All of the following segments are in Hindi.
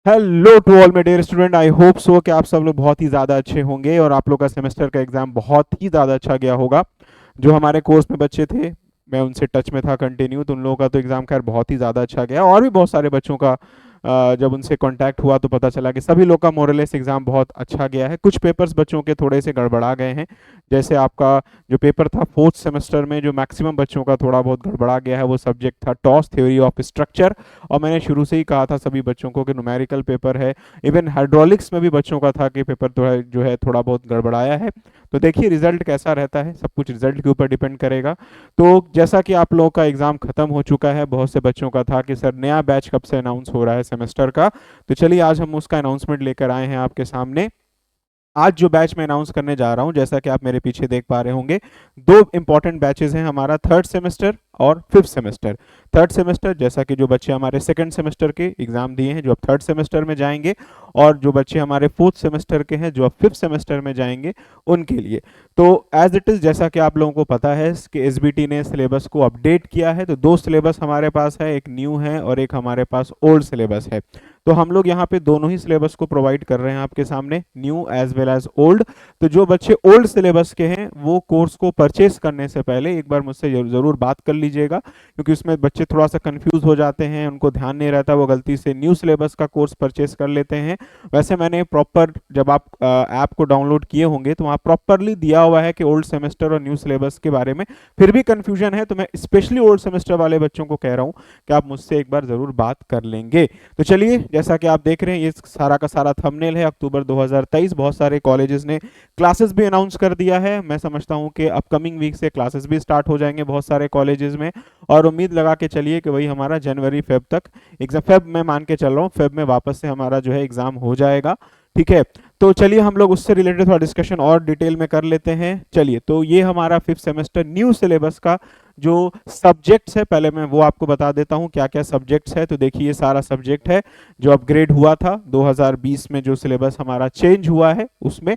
Hello to all my dear student, I hope so कि आप सब लोग बहुत ही ज़्यादा अच्छे होंगे और आप लोग का सेमेस्टर का एग्ज़ाम बहुत ही ज़्यादा अच्छा गया होगा। जो हमारे कोर्स में बच्चे थे, मैं उनसे टच में था कंटिन्यू, तो उन लोगों का तो एग्ज़ाम खैर बहुत ही ज़्यादा अच्छा गया और भी बहुत सारे बच्चों का जब उनसे कांटेक्ट हुआ तो पता चला कि सभी लोग का मोरलेस एग्ज़ाम बहुत अच्छा गया है। कुछ पेपर्स बच्चों के थोड़े से गड़बड़ा गए हैं, जैसे आपका जो पेपर था फोर्थ सेमेस्टर में, जो मैक्सिमम बच्चों का थोड़ा बहुत गड़बड़ा गया है वो सब्जेक्ट था टॉस थ्योरी ऑफ स्ट्रक्चर। और मैंने शुरू से ही कहा था सभी बच्चों को कि न्यूमेरिकल पेपर है। इवन हाइड्रोलिक्स में भी बच्चों का था कि पेपर जो है थोड़ा बहुत गड़बड़ाया है। तो देखिए रिजल्ट कैसा रहता है, सब कुछ रिजल्ट के ऊपर डिपेंड करेगा। तो जैसा कि आप लोगों का एग्जाम खत्म हो चुका है, बहुत से बच्चों का था कि सर नया बैच कब से अनाउंस हो रहा है सेमेस्टर का, तो चलिए आज हम उसका अनाउंसमेंट लेकर आए हैं आपके सामने। आज जो बैच मैं अनाउंस करने जा रहा हूं, जैसा कि आप मेरे पीछे देख पा रहे होंगे, दो इंपॉर्टेंट बैचेस हैं हमारा, थर्ड सेमेस्टर और फिफ्थ सेमेस्टर। थर्ड सेमेस्टर जैसा कि जो बच्चे हमारे सेकंड सेमेस्टर के एग्जाम दिए हैं जो अब थर्ड सेमेस्टर में जाएंगे, और जो बच्चे हमारे फोर्थ सेमेस्टर के हैं जो अब फिफ्थ सेमेस्टर में जाएंगे उनके लिए। तो एज इट इज़, जैसा कि आप लोगों को पता है कि एसबीटी ने सिलेबस को अपडेट किया है, तो दो सिलेबस हमारे पास है, एक न्यू है और एक हमारे पास ओल्ड सिलेबस है। तो हम लोग यहाँ पे दोनों ही सिलेबस को प्रोवाइड कर रहे हैं आपके सामने, new as well as old. तो जो बच्चे ओल्ड सिलेबस के हैं वो कोर्स को परचेस करने से पहले एक बार मुझसे जरूर बात कर लीजिएगा, क्योंकि उसमें बच्चे थोड़ा सा कंफ्यूज हो जाते हैं, उनको ध्यान नहीं रहता, वो गलती से न्यू सिलेबस का कोर्स परचेस कर लेते हैं। वैसे मैंने प्रॉपर, जब आप ऐप को डाउनलोड किए होंगे तो वहाँ प्रॉपरली दिया हुआ है कि ओल्ड सेमेस्टर और न्यू सिलेबस के बारे में। फिर भी कंफ्यूजन है तो मैं स्पेशली ओल्ड सेमेस्टर वाले बच्चों को कह रहा हूँ कि आप मुझसे एक बार जरूर बात कर लेंगे। तो चलिए, जैसा कि आप देख रहे हैं ये सारा का सारा थंबनेल है अक्टूबर 2023। बहुत सारे कॉलेजेस ने क्लासेस भी अनाउंस कर दिया है। मैं समझता हूं कि अपकमिंग वीक से क्लासेस भी स्टार्ट हो जाएंगे बहुत सारे कॉलेजेस में, और उम्मीद लगा के चलिए कि वही हमारा जनवरी फेब तक एग्जाम, फेब में मान के चल रहा हूँ, फेब में वापस से हमारा जो है एग्जाम हो जाएगा। ठीक है, तो चलिए हम लोग उससे रिलेटेड थोड़ा डिस्कशन और डिटेल में कर लेते हैं। चलिए, तो ये हमारा फिफ्थ सेमेस्टर न्यू सिलेबस का जो सब्जेक्ट्स है, पहले मैं वो आपको बता देता हूँ क्या क्या सब्जेक्ट्स है। तो देखिए ये सारा सब्जेक्ट है जो अपग्रेड हुआ था 2020 में, जो सिलेबस हमारा चेंज हुआ है उसमें।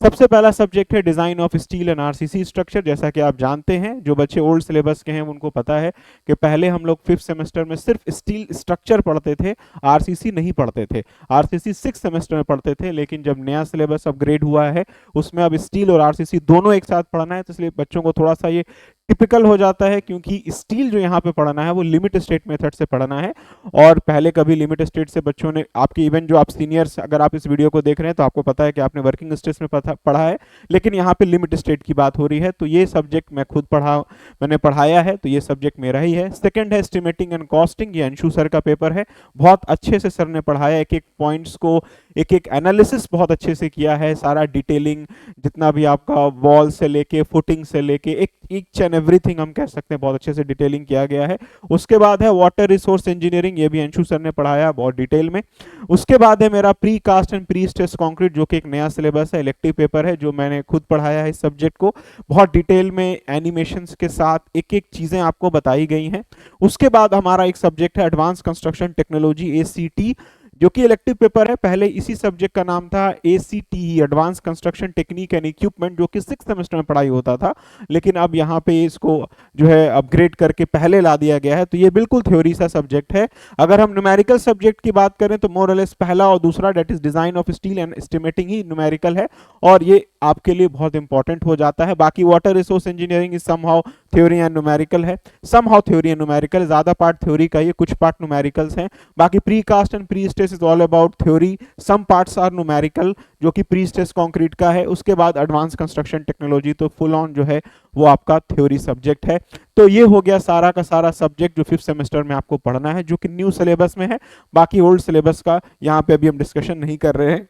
सबसे पहला सब्जेक्ट है design of steel and RCC structure. जैसा कि आप जानते हैं, जो बच्चे ओल्ड सिलेबस के हैं उनको पता है कि पहले हम लोग फिफ्थ सेमेस्टर में सिर्फ स्टील स्ट्रक्चर पढ़ते थे, आरसीसी नहीं पढ़ते थे। आरसीसी सिक्स सेमेस्टर में पढ़ते थे, लेकिन जब नया सिलेबस अपग्रेड हुआ है उसमें अब स्टील और आरसीसी दोनों एक साथ पढ़ना है, तो इसलिए बच्चों को थोड़ा सा ये टिपिकल हो जाता है, क्योंकि स्टील जो यहाँ पे पढ़ना है वो लिमिट स्टेट मेथड से पढ़ना है। और पहले कभी लिमिट स्टेट से बच्चों ने, आपके इवन जो आप सीनियर्स अगर आप इस वीडियो को देख रहे हैं तो आपको पता है कि आपने वर्किंग स्टेट में पढ़ा है, लेकिन यहाँ पे लिमिट स्टेट की बात हो रही है। तो ये सब्जेक्ट मैं खुद मैंने पढ़ाया है, तो ये सब्जेक्ट मेरा ही है। सेकंड है एस्टिमेटिंग एंड कॉस्टिंग, ये अंशु सर का पेपर है। बहुत अच्छे से सर ने पढ़ाया, एक एक पॉइंट्स को, एक एक एनालिसिस बहुत अच्छे से किया है, सारा डिटेलिंग, जितना भी आपका वॉल से लेके फुटिंग से लेके एक ईच एंड एवरीथिंग हम कह सकते हैं, बहुत अच्छे से डिटेलिंग किया गया है। उसके बाद है वाटर रिसोर्स इंजीनियरिंग, ये भी अंशु सर ने पढ़ाया बहुत डिटेल में। उसके बाद है मेरा precast and prestress concrete, जो कि एक नया सिलेबस है, इलेक्टिव पेपर है, जो मैंने खुद पढ़ाया है इस सब्जेक्ट को। बहुत डिटेल में एनिमेशंस के साथ एक एक चीजें आपको बताई गई हैं। उसके बाद हमारा एक सब्जेक्ट है एडवांस कंस्ट्रक्शन टेक्नोलॉजी, एसीटी, जो कि इलेक्टिव पेपर है। पहले इसी सब्जेक्ट का नाम था ACT, advance construction technique and equipment, जो कि सिक्स सेमेस्टर में पढ़ाई होता था, लेकिन अब यहाँ पे इसको जो है अपग्रेड करके पहले ला दिया गया है। तो ये बिल्कुल थ्योरी सा सब्जेक्ट है। अगर हम न्यूमेरिकल सब्जेक्ट की बात करें तो मोर लेस पहला और दूसरा, that is design of steel and estimating, ही न्यूमेरिकल है, और ये आपके लिए बहुत इंपॉर्टेंट हो जाता है। बाकी water resource engineering is somehow theory and numerical है, समहाउ थ्योरी एंड न्यूमेरिकल, ज्यादा पार्ट थ्योरी का, ये कुछ पार्ट न्यूमेरिकल्स हैं। बाकी precast and prestress is all about theory, some parts are numerical, जो कि प्री स्ट्रेस कंक्रीट का है। उसके बाद एडवांस कंस्ट्रक्शन टेक्नोलॉजी, तो फुल ऑन जो है वो आपका थ्योरी सब्जेक्ट है। तो ये हो गया सारा का सारा सब्जेक्ट जो फिफ्थ सेमेस्टर में आपको पढ़ना है, जो कि न्यू सिलेबस में है। बाकी ओल्ड सिलेबस का यहाँ पे अभी हम डिस्कशन नहीं कर रहे हैं।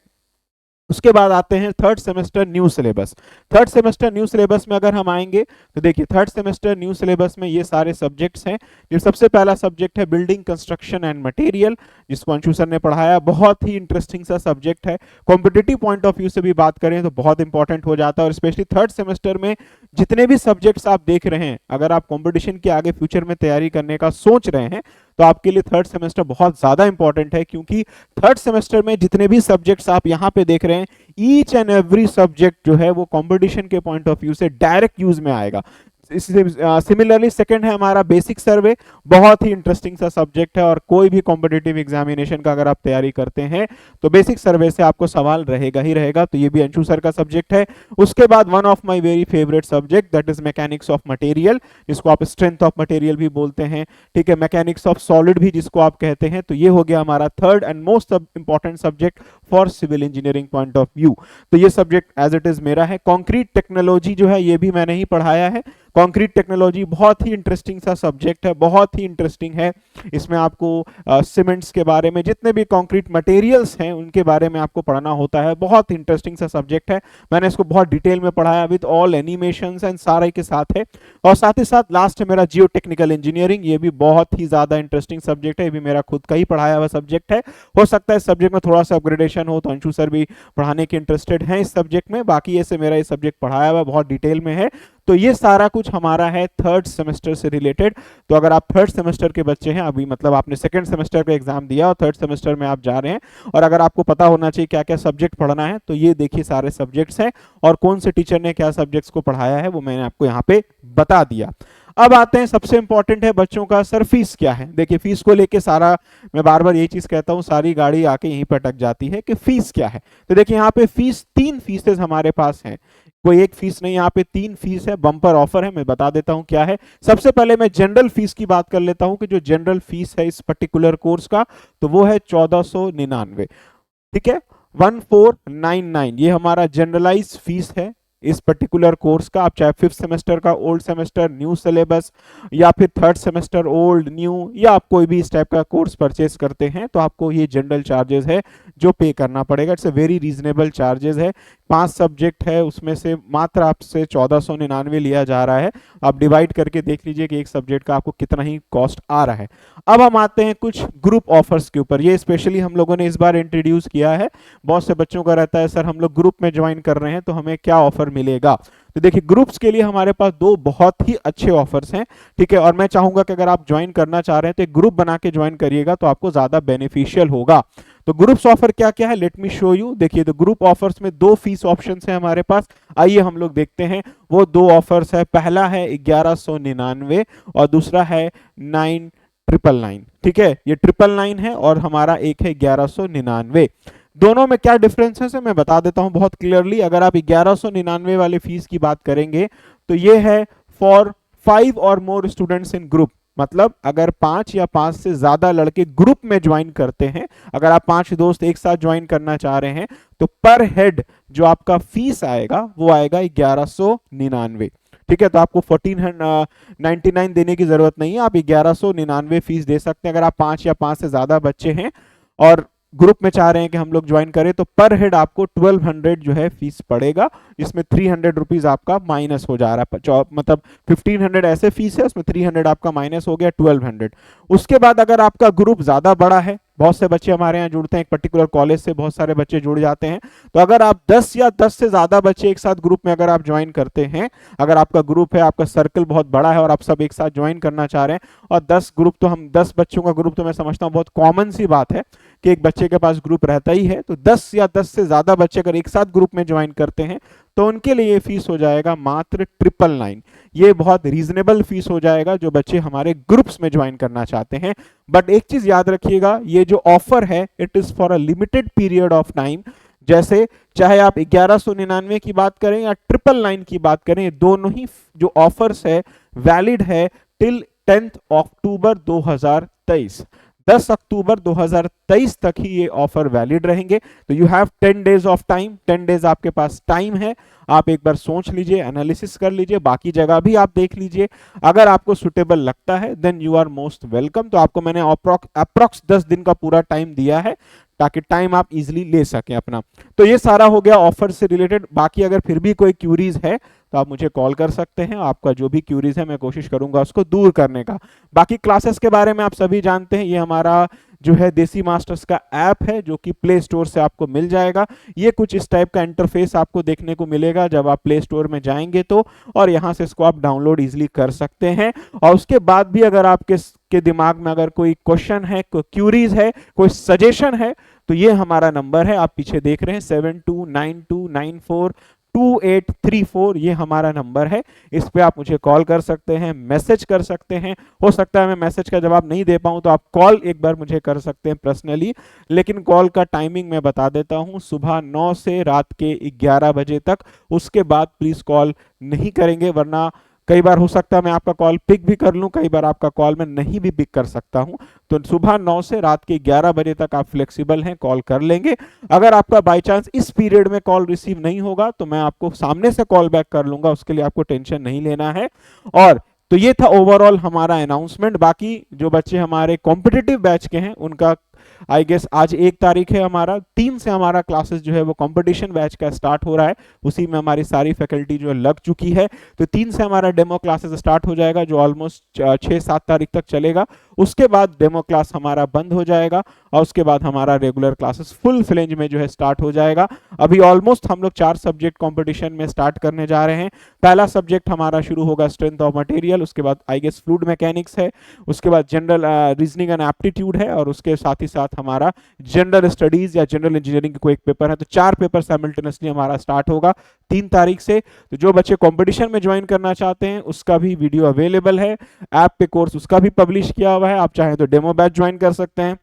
उसके बाद आते हैं third semester new syllabus. Third semester new syllabus में अगर हम आएंगे तो देखिए, थर्ड सेमेस्टर न्यू सिलेबस में ये सारे सब्जेक्ट्स हैं। जो सबसे पहला सब्जेक्ट है बिल्डिंग कंस्ट्रक्शन एंड मटेरियल, जिसको अंशु सर ने पढ़ाया, बहुत ही इंटरेस्टिंग सा सब्जेक्ट है। कॉम्पिटिटिव पॉइंट ऑफ व्यू से भी बात करें तो बहुत इंपॉर्टेंट हो जाता है, और स्पेशली थर्ड सेमेस्टर में जितने भी सब्जेक्ट्स आप देख रहे हैं, अगर आप कॉम्पिटिशन के आगे फ्यूचर में तैयारी करने का सोच रहे हैं तो आपके लिए थर्ड सेमेस्टर बहुत ज्यादा इंपॉर्टेंट है, क्योंकि थर्ड सेमेस्टर में जितने भी सब्जेक्ट्स आप यहाँ पे देख रहे हैं, ईच एंड एवरी सब्जेक्ट जो है वो कंपटीशन के पॉइंट ऑफ व्यू से डायरेक्ट यूज में आएगा। सिमिलरली सेकंड है हमारा बेसिक सर्वे, बहुत ही इंटरेस्टिंग सा सब्जेक्ट है और कोई भी कॉम्पिटिटिव एग्जामिनेशन का अगर आप तैयारी करते हैं तो बेसिक सर्वे से आपको सवाल रहेगा ही रहेगा, तो ये भी अंशु सर का सब्जेक्ट है। उसके बाद one of my very favourite subject that is mechanics of material, जिसको आप स्ट्रेंथ ऑफ मटेरियल भी बोलते हैं, ठीक है, मैकेनिक्स ऑफ सॉलिड भी जिसको आप कहते हैं। तो ये हो गया हमारा third and most important subject for civil engineering point of view. तो ये सब्जेक्ट एज इट इज मेरा है। कंक्रीट टेक्नोलॉजी जो है ये भी मैंने ही पढ़ाया है। कंक्रीट टेक्नोलॉजी बहुत ही इंटरेस्टिंग सा सब्जेक्ट है, बहुत ही इंटरेस्टिंग है। इसमें आपको सीमेंट्स के बारे में, जितने भी कंक्रीट मटेरियल्स हैं उनके बारे में आपको पढ़ना होता है। बहुत इंटरेस्टिंग सा सब्जेक्ट है, मैंने इसको बहुत डिटेल में पढ़ाया विद ऑल एनिमेशंस एंड सारे के साथ है। और साथ ही साथ लास्ट है मेरा जियो टेक्निकल इंजीनियरिंग, ये भी बहुत ही ज्यादा इंटरेस्टिंग सब्जेक्ट है, ये भी मेरा खुद का ही पढ़ाया हुआ सब्जेक्ट है। हो सकता है इस सब्जेक्ट में थोड़ा सा अपग्रेडेशन हो, तो अंशु सर भी पढ़ाने के इंटरेस्टेड हैं इस सब्जेक्ट में। बाकी ऐसे मेरा ये सब्जेक्ट पढ़ाया हुआ बहुत डिटेल में है। तो ये सारा कुछ हमारा है थर्ड सेमेस्टर से रिलेटेड। तो अगर आप थर्ड सेमेस्टर के बच्चे हैं, अभी मतलब आपने सेकंड सेमेस्टर का एग्जाम दिया और थर्ड सेमेस्टर में आप जा रहे हैं, और अगर आपको पता होना चाहिए क्या क्या सब्जेक्ट पढ़ना है, तो ये देखिए सारे सब्जेक्ट्स हैं और कौन से टीचर ने क्या सब्जेक्ट्स को पढ़ाया है वो मैंने आपको यहाँ पे बता दिया। अब आते हैं सबसे इंपॉर्टेंट है बच्चों का, सर फीस क्या है। देखिए फीस को लेके सारा, मैं बार बार यही चीज कहता हूँ, सारी गाड़ी आके यहीं पर अटक जाती है कि फीस क्या है। तो देखिए यहाँ पे फीस, 3 फीसेज हमारे पास हैं, कोई एक फीस नहीं, यहाँ पे 3 फीस है। बम्पर ऑफर है, मैं बता देता हूँ क्या है। सबसे पहले मैं जनरल फीस की बात कर लेता हूँ कि जो जनरल फीस है इस पर्टिकुलर कोर्स का, तो वो है 1499, ठीक है, 1499 ये हमारा जनरलाइज फीस है इस पर्टिकुलर कोर्स का। आप चाहे फिफ्थ सेमेस्टर का ओल्ड सेमेस्टर न्यू सिलेबस, या फिर थर्ड सेमेस्टर ओल्ड न्यू, या आप कोई भी इस टाइप का कोर्स परचेज करते हैं, तो आपको ये जनरल चार्जेस है जो पे करना पड़ेगा। It's a very reasonable charges है। 5 सब्जेक्ट है, उसमें से मात्र आपसे 1499 लिया जा रहा है। आप डिवाइड करके देख लीजिए कि एक सब्जेक्ट का आपको कितना ही कॉस्ट आ रहा है। अब हम आते हैं कुछ ग्रुप ऑफर्स के ऊपर। ये स्पेशली हम लोगों ने इस बार इंट्रोड्यूस किया है। बहुत से बच्चों का रहता है सर हम लोग ग्रुप में ज्वाइन कर रहे हैं तो हमें क्या ऑफर मिलेगा। तो देखिए ग्रुप्स के लिए हमारे पास 2 बहुत ही अच्छे ऑफर्स हैं, ठीक है, और मैं चाहूंगा कि अगर आप ज्वाइन करना चाह रहे हैं तो एक ग्रुप बना के ज्वाइन करिएगा, तो आपको ज्यादा बेनिफिशियल होगा। तो ग्रुप्स ऑफर क्या क्या है, लेट मी शो यू। देखिए तो ग्रुप ऑफर्स में 2 फीस ऑप्शंस हैं हमारे पास। आइए हम लोग देखते हैं वो 2 ऑफर्स है। पहला है 1199 और दूसरा है 9999, ठीक है, ये 999 है और हमारा एक है 1199। दोनों में क्या डिफरेंसेस है मैं बता देता हूं बहुत क्लियरली। अगर आप 1199 वाले फीस की बात करेंगे तो ये है फॉर 5 और मोर स्टूडेंट्स इन ग्रुप, मतलब अगर 5 या 5 से ज्यादा लड़के ग्रुप में ज्वाइन करते हैं, अगर आप 5 दोस्त एक साथ ज्वाइन करना चाह रहे हैं, तो पर हेड जो आपका फीस आएगा वो आएगा 1199, ठीक है। तो आपको 1499 देने की जरूरत नहीं है, आप 1199 फीस दे सकते हैं अगर आप 5 या 5 से ज्यादा बच्चे हैं और ग्रुप में चाह रहे हैं कि हम लोग ज्वाइन करें। तो पर हेड आपको 1200 जो है फीस पड़ेगा, जिसमें 300 रुपीज आपका माइनस हो जा रहा है, मतलब 1500 ऐसे फीस है, उसमें 300 आपका माइनस हो गया 1200। उसके बाद अगर आपका ग्रुप ज्यादा बड़ा है, बहुत से बच्चे हमारे यहाँ जुड़ते हैं, एक पर्टिकुलर कॉलेज से बहुत सारे बच्चे जुड़ जाते हैं, तो अगर आप 10 या 10 से ज्यादा बच्चे एक साथ ग्रुप में अगर आप ज्वाइन करते हैं, अगर आपका ग्रुप है, आपका सर्कल बहुत बड़ा है और आप सब एक साथ ज्वाइन करना चाह रहे हैं, और 10 ग्रुप तो हम 10 बच्चों का ग्रुप तो मैं समझता हूँ बहुत कॉमन सी बात है कि एक बच्चे के पास ग्रुप रहता ही है, तो 10 या 10 से ज्यादा बच्चे अगर एक साथ ग्रुप में ज्वाइन करते हैं तो उनके लिए ये फीस हो जाएगा मात्र 999। ये बहुत रीजनेबल फीस हो जाएगा जो बच्चे हमारे ग्रुप्स में ज्वाइन करना चाहते हैं। बट एक चीज याद रखिएगा, ये जो ऑफर है it is for a limited period of time. जैसे चाहे आप 1199 की बात करें या 999 की बात करें, दोनों ही जो ऑफर्स है वैलिड है टिल 10th अक्टूबर 2023। 10 अक्टूबर 2023 तक ही ये ऑफर वैलिड रहेंगे। तो you have 10 days of time, 10 days आपके पास टाइम है। आप एक बार सोच लीजिए, एनालिसिस कर लीजिए, बाकी जगह भी आप देख लीजिए, अगर आपको सुटेबल लगता है then you are most welcome. तो आपको मैंने अप्रॉक्स 10 दिन का पूरा टाइम दिया है ताकि टाइम आप इजीली ले सकें अपना। तो ये सारा हो गया ऑफर से रिलेटेड। बाकी अगर फिर भी कोई क्यूरीज है तो आप मुझे कॉल कर सकते हैं, आपका जो भी क्यूरीज है मैं कोशिश करूंगा उसको दूर करने का। बाकी क्लासेस के बारे में आप सभी जानते हैं, ये हमारा जो है देसी मास्टर्स का ऐप है जो कि प्ले स्टोर से आपको मिल जाएगा। ये कुछ इस टाइप का इंटरफेस आपको देखने को मिलेगा जब आप प्ले स्टोर में जाएंगे तो, और यहाँ से इसको आप डाउनलोड इजीली कर सकते हैं। और उसके बाद भी अगर आपके दिमाग में अगर कोई क्वेश्चन है, कोई क्यूरीज है, कोई सजेशन है, तो ये हमारा नंबर है, आप पीछे देख रहे हैं 729294 2834 ये हमारा नंबर है। इस पे आप मुझे कॉल कर सकते हैं, मैसेज कर सकते हैं। हो सकता है मैं मैसेज का जवाब नहीं दे पाऊं तो आप कॉल एक बार मुझे कर सकते हैं पर्सनली, लेकिन कॉल का टाइमिंग मैं बता देता हूं, सुबह 9 से रात के 11 बजे तक। उसके बाद प्लीज कॉल नहीं करेंगे, वरना कई बार हो सकता है मैं आपका कॉल पिक भी कर लूं, कई बार आपका कॉल मैं नहीं भी पिक कर सकता हूं। तो सुबह 9 से रात के 11 बजे तक आप फ्लेक्सिबल हैं, कॉल कर लेंगे। अगर आपका बाय चांस इस पीरियड में कॉल रिसीव नहीं होगा तो मैं आपको सामने से कॉल बैक कर लूंगा, उसके लिए आपको टेंशन नहीं लेना है। और तो ये था ओवरऑल हमारा अनाउंसमेंट। बाकी जो बच्चे हमारे कॉम्पिटिटिव बैच के हैं उनका आई गेस आज 1 तारीख है, हमारा 3 से हमारा क्लासेस जो है वो कंपटीशन बैच का स्टार्ट हो रहा है। उसी में हमारी सारी फैकल्टी जो है लग चुकी है। तो 3 से हमारा डेमो क्लासेस स्टार्ट हो जाएगा जो ऑलमोस्ट 6-7 तारीख तक चलेगा। उसके बाद डेमो क्लास हमारा बंद हो जाएगा और उसके बाद हमारा रेगुलर क्लासेस फुल फ्लेंज में जो है स्टार्ट हो जाएगा। अभी ऑलमोस्ट हम लोग 4 सब्जेक्ट कंपटीशन में स्टार्ट करने जा रहे हैं। पहला सब्जेक्ट हमारा शुरू होगा स्ट्रेंथ ऑफ मटेरियल, उसके बाद आई गेस फ्लूइड मैकेनिक्स है, उसके बाद जनरल रीजनिंग एंड एप्टीट्यूड है, और उसके साथ ही साथ हमारा जनरल स्टडीज या जनरल इंजीनियरिंग कोई एक पेपर है। तो 4 पेपर साइमल्टेनियसली हमारा स्टार्ट होगा 3 तारीख से। तो जो बच्चे कंपटीशन में ज्वाइन करना चाहते हैं उसका भी वीडियो अवेलेबल है ऐप पे, कोर्स उसका भी पब्लिश किया हुआ है। आप चाहें तो डेमो बैच ज्वाइन कर सकते हैं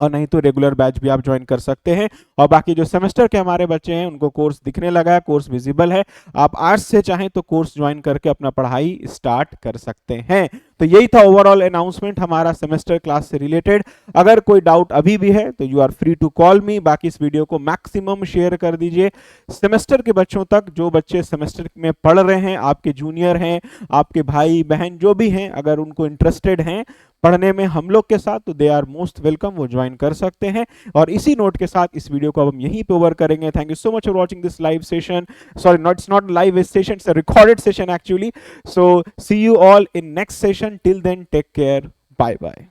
और नहीं तो रेगुलर बैच भी आप ज्वाइन कर सकते हैं। और बाकी जो सेमेस्टर के हमारे बच्चे हैं उनको कोर्स दिखने लगा है, कोर्स विजिबल है, आप आज से चाहें तो कोर्स ज्वाइन करके अपना पढ़ाई स्टार्ट कर सकते हैं। तो यही था ओवरऑल अनाउंसमेंट हमारा सेमेस्टर क्लास से रिलेटेड। अगर कोई डाउट अभी भी है तो you are free to call me. बाकी इस वीडियो को मैक्सिमम शेयर कर दीजिए सेमेस्टर के बच्चों तक, जो बच्चे सेमेस्टर में पढ़ रहे हैं, आपके जूनियर हैं, आपके भाई बहन जो भी हैं, अगर उनको इंटरेस्टेड हैं पढ़ने में हम लोग के साथ तो दे आर मोस्ट वेलकम, वो ज्वाइन कर सकते हैं। और इसी नोट के साथ इस वीडियो को अब हम यहीं पे ओवर करेंगे। Thank you so much for watching this live session, sorry not, it's not live session, it's a recorded session actually. So see you all in next session, till then take care, bye bye.